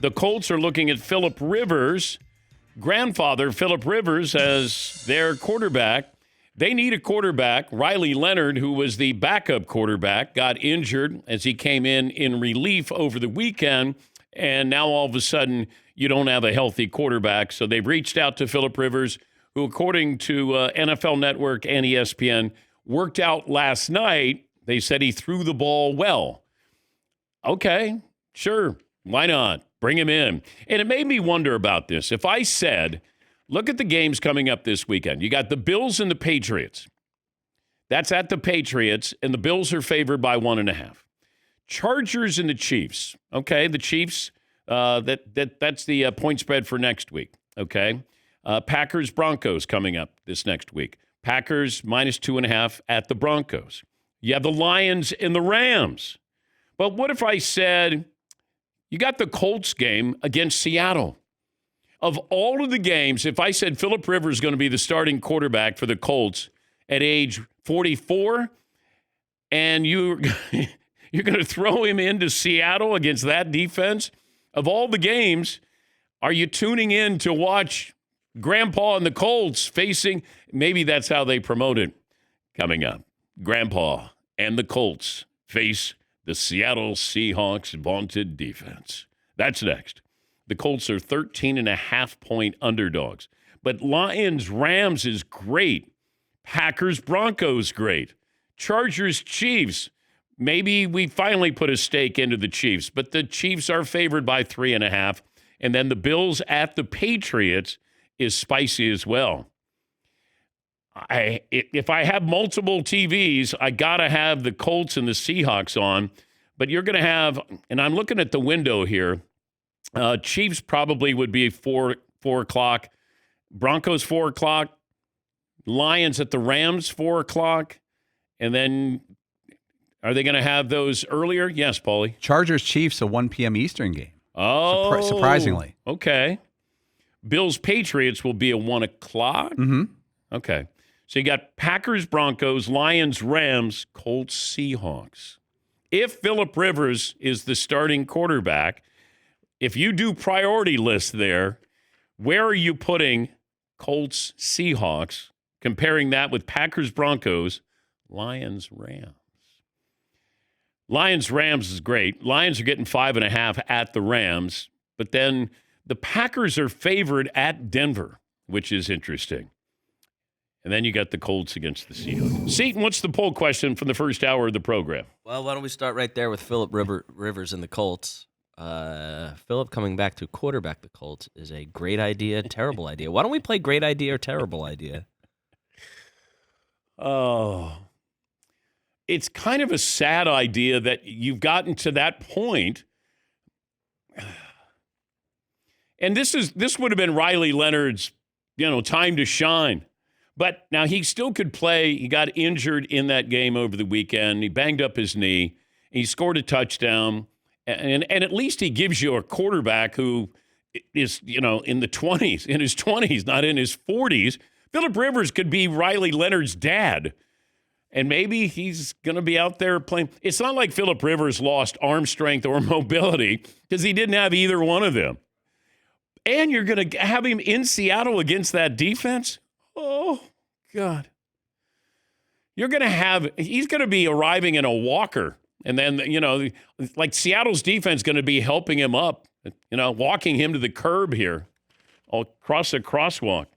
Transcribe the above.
The Colts are looking at Phillip Rivers, grandfather Phillip Rivers, as their quarterback. They need a quarterback. Riley Leonard, who was the backup quarterback, got injured as he came in relief over the weekend, and now all of a sudden you don't have a healthy quarterback. So they've reached out to Phillip Rivers, who, according to NFL Network and ESPN, worked out last night. They said he threw the ball well. Okay, sure, why not? Bring him in. And it made me wonder about this. If I said, look at the games coming up this weekend. You got the Bills and the Patriots. That's at the Patriots, and the Bills are favored by 1.5. Chargers and the Chiefs. Okay, the Chiefs, that's the point spread for next week. Okay, Packers, Broncos coming up this next week. Packers minus 2.5 at the Broncos. You have the Lions and the Rams. But what if I said, you got the Colts game against Seattle? Of all of the games, if I said Phillip Rivers is going to be the starting quarterback for the Colts at age 44, and you're going to throw him into Seattle against that defense, of all the games, are you tuning in to watch Grandpa and the Colts facing? Maybe that's how they promote it coming up. Grandpa and the Colts face the Seattle Seahawks' vaunted defense. That's next. The Colts are 13.5-point underdogs. But Lions-Rams is great. Packers-Broncos great. Chargers-Chiefs. Maybe we finally put a stake into the Chiefs, but the Chiefs are favored by 3.5. And then the Bills at the Patriots is spicy as well. If I have multiple TVs, I got to have the Colts and the Seahawks on. But you're going to have, and I'm looking at the window here, Chiefs probably would be 4 o'clock. Broncos, 4 o'clock. Lions at the Rams, 4 o'clock. And then are they going to have those earlier? Yes, Paulie. Chargers-Chiefs, a 1 p.m. Eastern game. Oh. Surprisingly. Okay. Bills-Patriots will be a 1 o'clock? Mm-hmm. Okay. So you got Packers, Broncos, Lions, Rams, Colts, Seahawks. If Phillip Rivers is the starting quarterback, if you do priority list there, where are you putting Colts, Seahawks, comparing that with Packers, Broncos, Lions, Rams? Lions, Rams is great. Lions are getting 5.5 at the Rams, but then the Packers are favored at Denver, which is interesting. And then you got the Colts against the Seahawks. Seton, what's the poll question from the first hour of the program? Well, why don't we start right there with Phillip Rivers and the Colts. Phillip coming back to quarterback the Colts is a great idea, terrible idea. Why don't we play great idea or terrible idea? Oh, it's kind of a sad idea that you've gotten to that point. And this would have been Riley Leonard's, time to shine. But now he still could play. He got injured in that game over the weekend. He banged up his knee. He scored a touchdown. And at least he gives you a quarterback who is, in the 20s, in his 20s, not in his 40s. Phillip Rivers could be Riley Leonard's dad. And maybe he's going to be out there playing. It's not like Phillip Rivers lost arm strength or mobility because he didn't have either one of them. And you're going to have him in Seattle against that defense? Oh, God. He's going to be arriving in a walker. And then, like Seattle's defense going to be helping him up, walking him to the curb here, across the crosswalk.